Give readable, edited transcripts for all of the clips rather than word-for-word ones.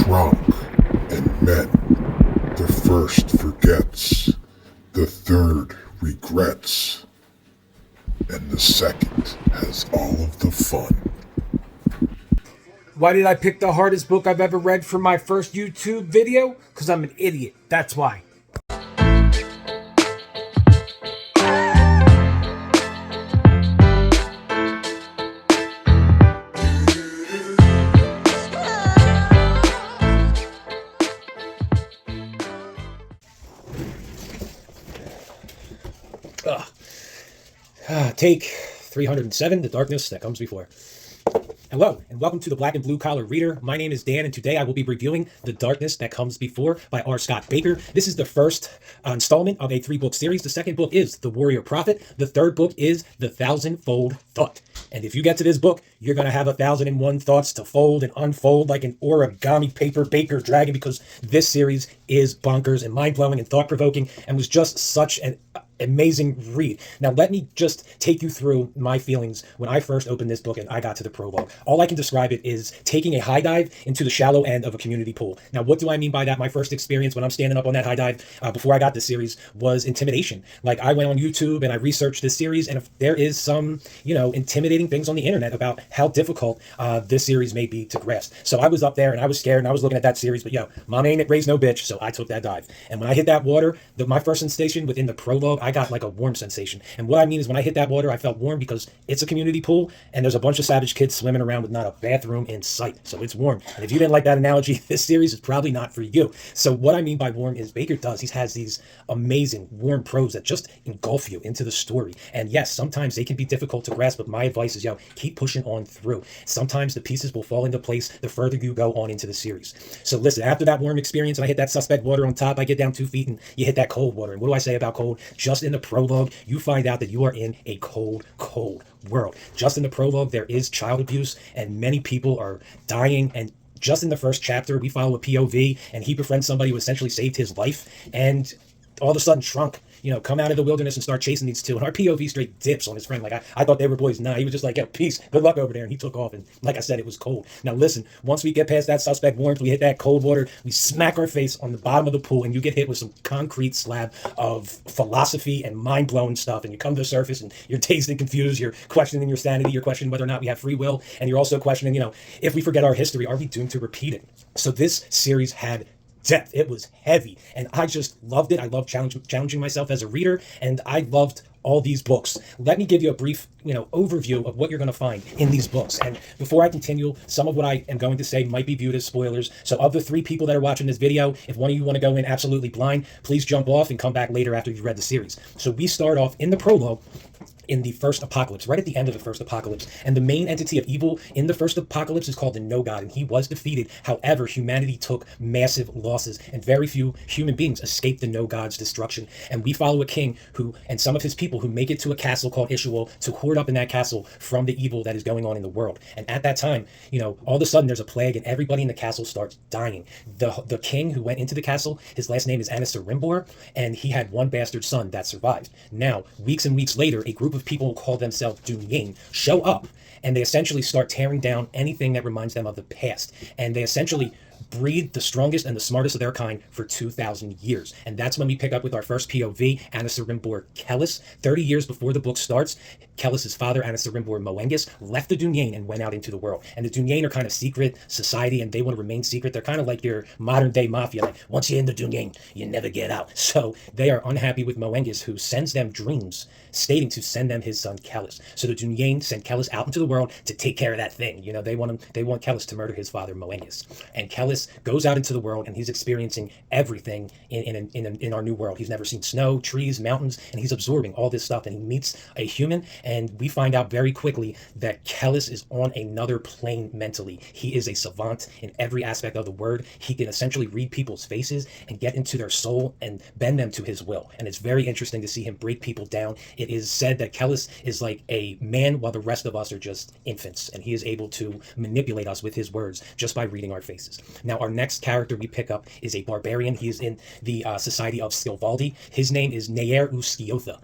drunk, and men. The first forgets, the third regrets, and the second has all of the fun. Why did I pick the hardest book I've ever read for my first YouTube video? Because I'm an idiot. That's why. Take 307, The Darkness That Comes Before. Hello, and welcome to the Black and Blue Collar Reader. My name is Dan, and today I will be reviewing The Darkness That Comes Before by R. Scott Bakker. This is the first installment of a 3-book series. The second book is The Warrior Prophet. The third book is The Thousand-Fold Thought. And if you get to this book, you're going to have 1,001 thoughts to fold and unfold like an origami paper Baker dragon, because this series is bonkers and mind-blowing and thought-provoking and was just such an amazing read. Now, let me just take you through my feelings when I first opened this book and I got to the prologue. All I can describe it is taking a high dive into the shallow end of a community pool. Now, what do I mean by that? My first experience when I'm standing up on that high dive before I got this series was intimidation. Like, I went on YouTube and I researched this series, and if there is some, intimidating things on the internet about how difficult this series may be to grasp. So I was up there and I was scared and I was looking at that series, but mom ain't raised no bitch, so I took that dive. And when I hit that water, my first sensation within the prologue, I got like a warm sensation. And what I mean is, when I hit that water, I felt warm because it's a community pool and there's a bunch of savage kids swimming around with not a bathroom in sight. So it's warm. And if you didn't like that analogy, this series is probably not for you. So what I mean by warm is Bakker he has these amazing warm prose that just engulf you into the story. And yes, sometimes they can be difficult to grasp, but my advice is, keep pushing on through. Sometimes the pieces will fall into place the further you go on into the series. So listen, after that warm experience and I hit that suspect water on top, I get down 2 feet and you hit that cold water. And what do I say about cold? Just in the prologue, you find out that you are in a cold world. Just in the prologue, there is child abuse and many people are dying. And just in the first chapter, we follow a POV and he befriends somebody who essentially saved his life and all of a sudden shrunk, come out of the wilderness and start chasing these two. And our POV straight dips on his friend. Like, I thought they were boys. Nah, he was just like, peace, good luck over there. And he took off. And like I said, it was cold. Now listen, once we get past that suspect warmth, we hit that cold water, we smack our face on the bottom of the pool and you get hit with some concrete slab of philosophy and mind-blowing stuff. And you come to the surface and you're dazed and confused. You're questioning your sanity. You're questioning whether or not we have free will. And you're also questioning, if we forget our history, are we doomed to repeat it? So this series had depth. It was heavy and I just loved it. I love challenging myself as a reader, and I loved all these books. Let me give you a brief overview of what you're going to find in these books. And before I continue, some of what I am going to say might be viewed as spoilers. So of the 3 people that are watching this video, if one of you want to go in absolutely blind, please jump off and come back later after you've read the series. So we start off in the prologue in the first apocalypse, right at the end of the first apocalypse. And the main entity of evil in the first apocalypse is called the No God, and he was defeated. However, humanity took massive losses, and very few human beings escaped the No God's destruction. And we follow a king and some of his people who make it to a castle called Ishwal to hoard up in that castle from the evil that is going on in the world. And at that time, all of a sudden there's a plague and everybody in the castle starts dying. The king who went into the castle, his last name is Anasarimbor, and he had one bastard son that survived. Now, weeks and weeks later, a group of people who call themselves Dunyin show up, and they essentially start tearing down anything that reminds them of the past. And they essentially breed the strongest and the smartest of their kind for 2,000 years. And that's when we pick up with our first POV, Anasarimbor Kellis. 30 years before the book starts, Kellis' father, Anasarimbor Moengis, left the Dunyin and went out into the world. And the Dunyin are kind of secret society, and they want to remain secret. They're kind of like your modern day mafia. Like, once you're in the Dunyin, you never get out. So they are unhappy with Moengis, who sends them dreams stating to send them his son Kellis. So the Dunyin sent Kellis out into the world to take care of that thing. They want Kellis to murder his father Moengis. And Kellis goes out into the world and he's experiencing everything in our new world. He's never seen snow, trees, mountains, and he's absorbing all this stuff. And he meets a human, and we find out very quickly that Kellis is on another plane mentally. He is a savant in every aspect of the word. He can essentially read people's faces and get into their soul and bend them to his will. And it's very interesting to see him break people down. It is said that Kellis is like a man while the rest of us are just infants, and he is able to manipulate us with his words just by reading our faces. Now, our next character we pick up is a barbarian. He is in the society of Skilvaldi. His name is Nair Uskiotha.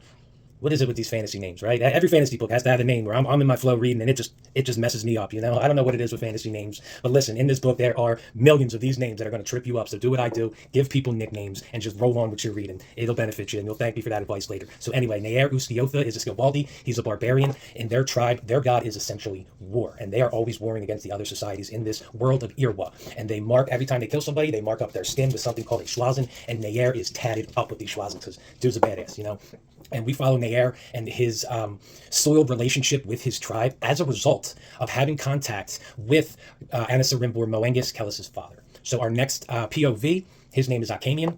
what is it with these fantasy names, right? Every fantasy book has to have a name where I'm in my flow reading and it just messes me up, you know? I don't know what it is with fantasy names, but listen, in this book, there are millions of these names that are going to trip you up. So do what I do, give people nicknames and just roll on with your reading. It'll benefit you and you'll thank me for that advice later. So anyway, Nair Ustiotha is a Scobaldi. He's a barbarian. In their tribe, their god is essentially war. And they are always warring against the other societies in this world of Irwa. And they mark, every time they kill somebody, they mark up their skin with something called a schwazen. And Nair is tatted up with these schwazens because dude's a badass, you know? And we follow Nair and his soiled relationship with his tribe as a result of having contact with Anasarimbor Moengis, Kellis' father. So our next POV, his name is Akamian.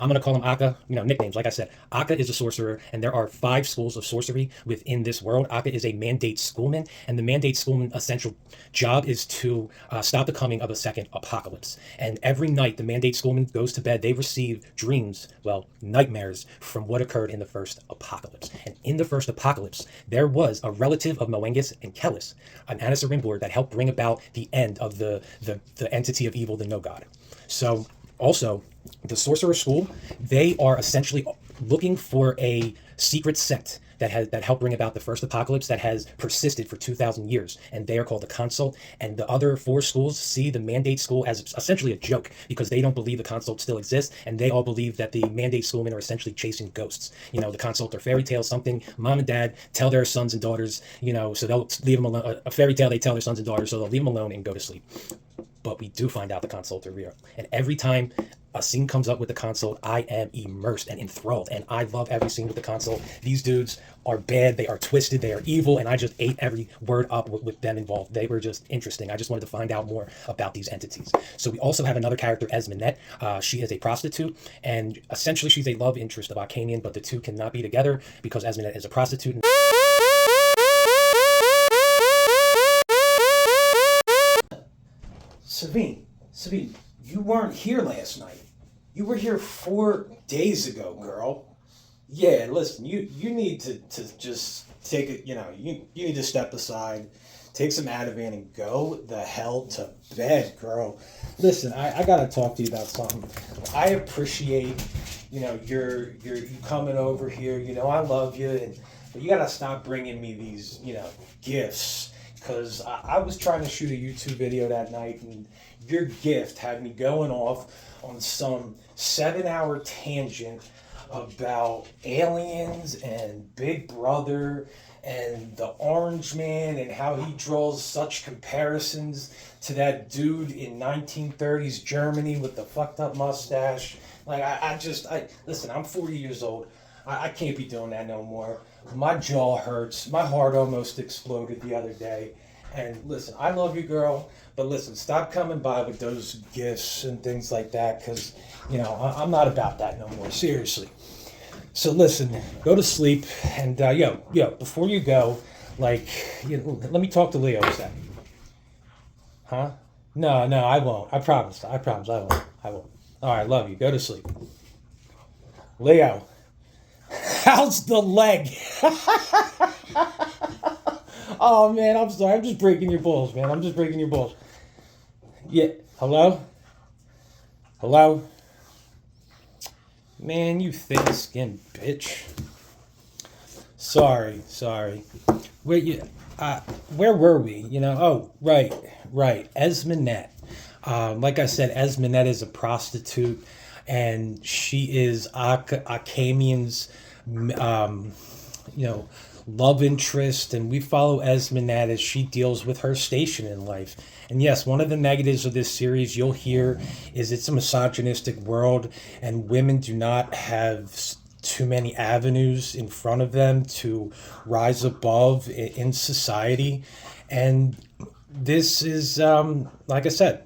I'm going to call him Akka, you know, nicknames. Like I said, Akka is a sorcerer, and there are 5 schools of sorcery within this world. Akka is a mandate schoolman, and the mandate schoolman essential job is to stop the coming of a second apocalypse. And every night the mandate schoolman goes to bed, they receive dreams, well, nightmares from what occurred in the first apocalypse. And in the first apocalypse, there was a relative of Moengis and Kellis, an Anasarimbor, that helped bring about the end of the entity of evil, the no god. So also, the Sorcerer School, they are essentially looking for a secret sect that helped bring about the first apocalypse that has persisted for 2,000 years, and they are called the Consult. And the other 4 schools see the Mandate School as essentially a joke because they don't believe the Consult still exists, and they all believe that the Mandate Schoolmen are essentially chasing ghosts. You know, the Consult are fairy tales, something mom and dad tell their sons and daughters, you know, so they'll leave them alone. A fairy tale they tell their sons and daughters, so they'll leave them alone and go to sleep. But we do find out the Consult are real. And every time a scene comes up with the Consult, I am immersed and enthralled. And I love every scene with the Consult. These dudes are bad. They are twisted. They are evil. And I just ate every word up with them involved. They were just interesting. I just wanted to find out more about these entities. So we also have another character, Esminette. She is a prostitute. And essentially she's a love interest of Arcanian, but the two cannot be together because Esminette is a prostitute. Sabine, you weren't here last night. You were here 4 days ago, girl. Yeah, listen, you need to just take it, you need to step aside, take some Ativan and go the hell to bed, girl. Listen, I gotta talk to you about something. I appreciate, you coming over here. I love you, but you gotta stop bringing me these, gifts. Because I was trying to shoot a YouTube video that night, and your gift had me going off on some 7-hour tangent about aliens and Big Brother and the Orange Man and how he draws such comparisons to that dude in 1930s Germany with the fucked up mustache. Like, listen, I'm 40 years old. I can't be doing that no more. My jaw hurts. My heart almost exploded the other day. And listen, I love you, girl, but listen, stop coming by with those gifts and things like that, because, I'm not about that no more, seriously. So listen, go to sleep, and before you go, let me talk to Leo a second. Huh? No, I won't. I promise, I won't. All right, love you. Go to sleep. Leo, how's the leg? Oh, man, I'm sorry. I'm just breaking your balls, man. I'm just breaking your balls. Yeah. Hello? Hello? Man, you thin-skinned bitch. Sorry. Where were we? Oh, right. Esminette. Like I said, Esminette is a prostitute, and she is Akamian's, love interest, and we follow Esminette as she deals with her station in life. And yes, one of the negatives of this series you'll hear is it's a misogynistic world, and women do not have too many avenues in front of them to rise above in society. And this is, like I said,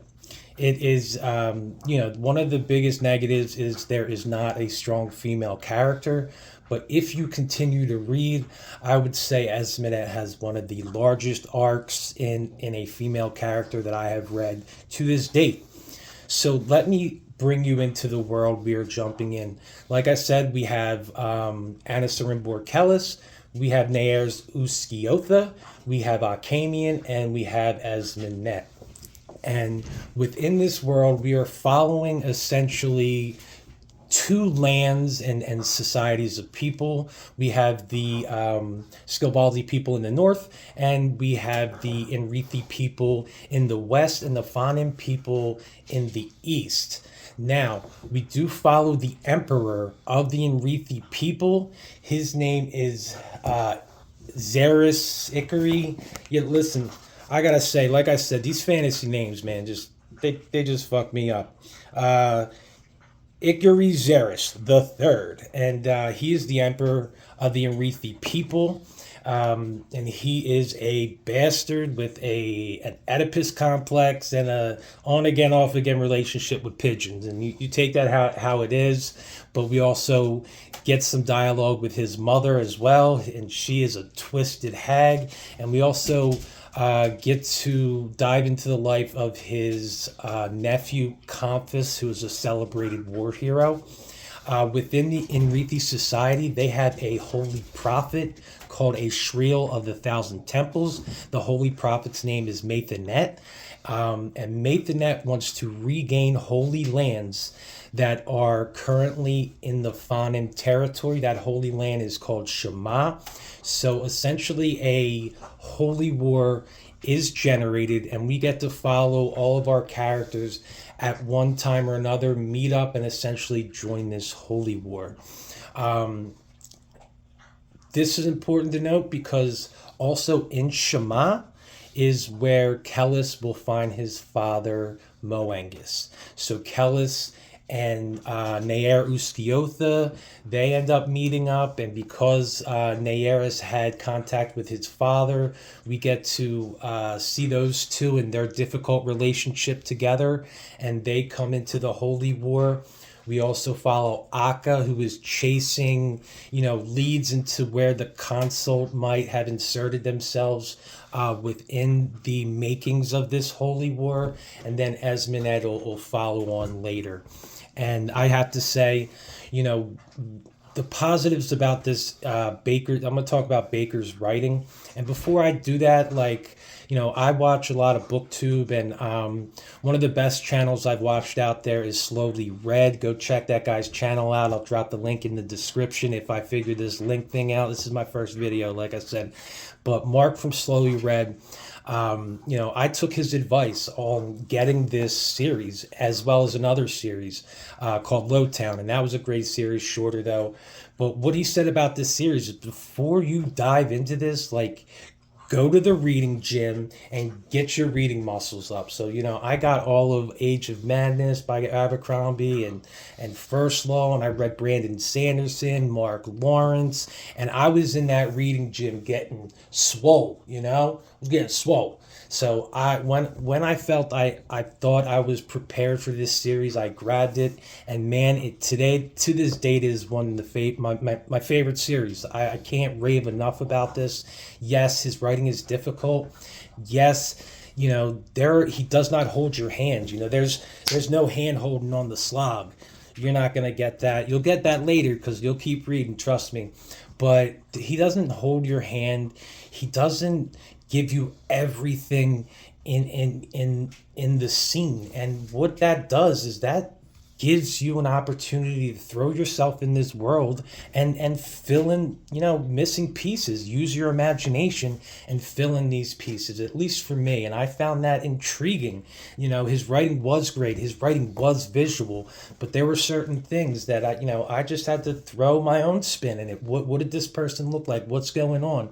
it is, one of the biggest negatives is there is not a strong female character. But if you continue to read, I would say Esminette has one of the largest arcs in a female character that I have read to this date. So let me bring you into the world we are jumping in. Like I said, we have Anasarimbor Kellis, we have Nair's Uskiotha, we have Akamian, and we have Esminette. And within this world, we are following essentially two lands and societies of people. We have the Scobaldi people in the north, and we have the Enrithi people in the west, and the Fanem people in the east. Now, we do follow the emperor of the Enrithi people. His name is Xeris Ikari. Yeah, listen, I gotta say, like I said, these fantasy names, man, they just fuck me up. Ikari Xeris the Third, and he is the emperor of the Enrithi people. And he is a bastard with an Oedipus complex and a on again, off again relationship with pigeons. And you take that how it is, but we also get some dialogue with his mother as well, and she is a twisted hag. And we also get to dive into the life of his nephew, Comphis, who is a celebrated war hero. Within the Enrithi society, they have a holy prophet called a Shriel of the Thousand Temples. The holy prophet's name is Mathanet. And Mathanet wants to regain holy lands that are currently in the Fanem territory. That holy land is called Shema. So essentially a holy war is generated, and we get to follow all of our characters at one time or another, meet up and essentially join this holy war. This is important to note because also in Shema is where Kellis will find his father Moangus. So Kellis and Naer Ustiotha, they end up meeting up, and because Naeris had contact with his father, we get to see those two in their difficult relationship together, and they come into the Holy War. We also follow Akka, who is chasing, leads into where the consult might have inserted themselves within the makings of this holy war, and then Esmened will follow on later. And I have to say, the positives about this Bakker, I'm going to talk about Bakker's writing. And before I do that, I watch a lot of BookTube, and one of the best channels I've watched out there is Slowly Read. Go check that guy's channel out. I'll drop the link in the description if I figure this link thing out. This is my first video, like I said. But Mark from Slowly Read, I took his advice on getting this series as well as another series called Lowtown, and that was a great series, shorter though. But what he said about this series is before you dive into this, go to the reading gym and get your reading muscles up. So, I got all of Age of Madness by Abercrombie and First Law, and I read Brandon Sanderson, Mark Lawrence, and I was in that reading gym getting swole, I was getting swole. So when I felt I thought I was prepared for this series, I grabbed it, and man, to this date is one of my favorite series. I can't rave enough about this. Yes, his writing is difficult. Yes, he does not hold your hand. There's no hand holding on the slog. You're not gonna get that. You'll get that later because you'll keep reading. Trust me. But he doesn't hold your hand. He doesn't give you everything in the scene, and what that does is that gives you an opportunity to throw yourself in this world and fill in missing pieces. Use your imagination and fill in these pieces, at least for me, and I found that intriguing. His writing was great, his writing was visual, but there were certain things that I just had to throw my own spin in it. What did this person look like? What's going on?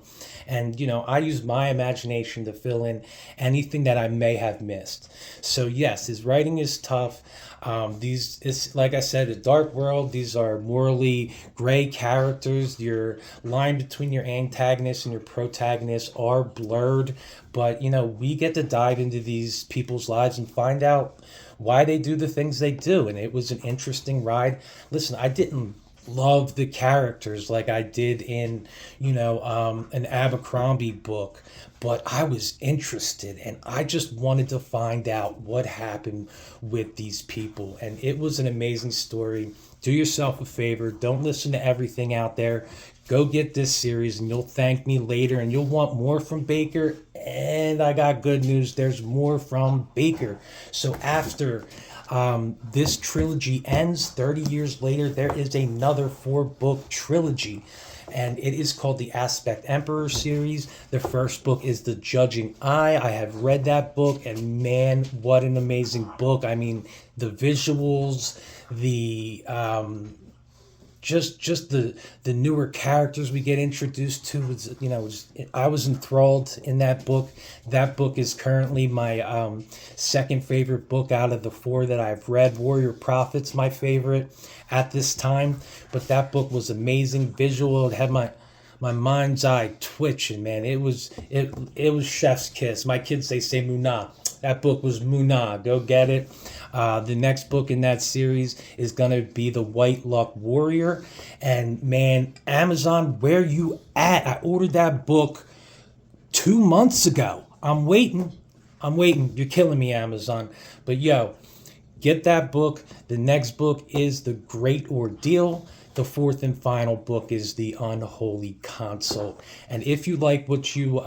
And, I use my imagination to fill in anything that I may have missed. So yes, his writing is tough. It's like I said, a dark world. These are morally gray characters. Your line between your antagonist and your protagonist are blurred. But, we get to dive into these people's lives and find out why they do the things they do. And it was an interesting ride. Listen, I didn't love the characters like I did in, an Abercrombie book, but I was interested and I just wanted to find out what happened with these people. And it was an amazing story. Do yourself a favor. Don't listen to everything out there. Go get this series and you'll thank me later, and you'll want more from Bakker. And I got good news. There's more from Bakker. So after this trilogy ends, 30 years later, there is another 4-book trilogy. And it is called the Aspect Emperor series. The first book is The Judging Eye. I have read that book, and man, what an amazing book. I mean, the visuals, the just the newer characters we get introduced to is, I was enthralled in that book. That book is currently my second favorite book out of the 4 that I've read. Warrior Prophet's my favorite at this time, but that book was amazing. Visual, it had my mind's eye twitching, man. It was chef's kiss. My kids, they say Munah. That book was Munah. Go get it. The next book in that series is going to be The White Luck Warrior. And man, Amazon, where you at? I ordered that book 2 months ago. I'm waiting. You're killing me, Amazon. But yo, get that book. The next book is The Great Ordeal. The 4th and final book is The Unholy Consult. And if you like what you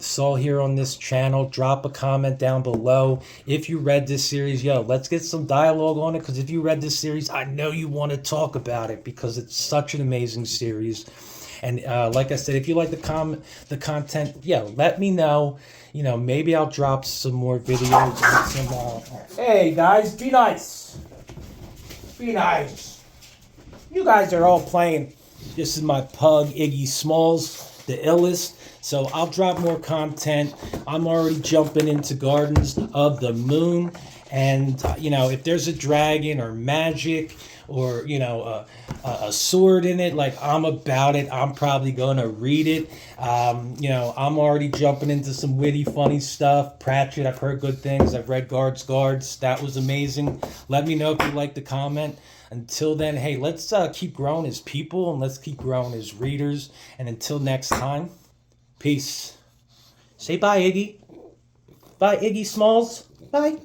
saw here on this channel, drop a comment down below. If you read this series, let's get some dialogue on it, because if you read this series, I know you want to talk about it because it's such an amazing series. And like I said, if you like the content, let me know. Maybe I'll drop some more videos. And some, hey guys, be nice. Be nice. You guys are all playing. This is my pug, Iggy Smalls, the illest. So I'll drop more content. I'm already jumping into Gardens of the Moon. And, if there's a dragon or magic or, a sword in it, like, I'm about it. I'm probably going to read it. I'm already jumping into some witty, funny stuff. Pratchett, I've heard good things. I've read Guards. That was amazing. Let me know if you like the comment. Until then, hey, let's keep growing as people, and let's keep growing as readers. And until next time, peace. Say bye, Iggy. Bye, Iggy Smalls. Bye.